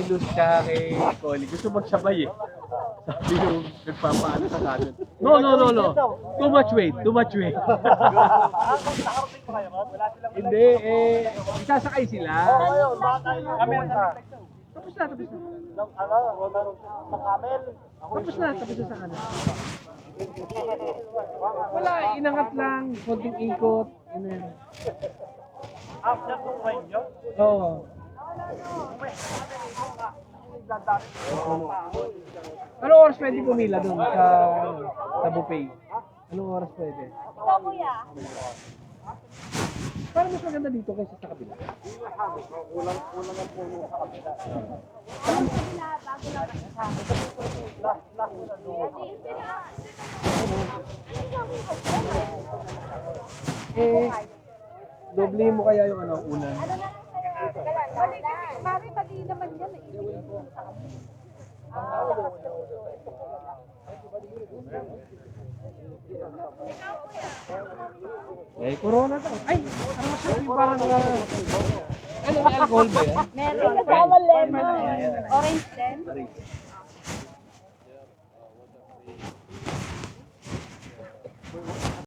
Luz ka kay Collie. Gusto magsabay eh. Sabi yung nagpapaano sa kanan. No. Too much weight. Hindi, isasakay sila. Tapos na. Tapos na sa kanan. Wala, inangat lang. Konting ikot. Oo. Anong oras pwede pumila doon sa buffet? Anong oras pwede? Parang mas maganda dito kaysa sa kabila. Kulang ang puno sa kabila. Doble mo kaya yung unan. Mari, pati naman yan eh. Corona to. Ay, ano masarap yung parang ano, may alcohol ba yan? Meron. Kasama lemon. Orange din.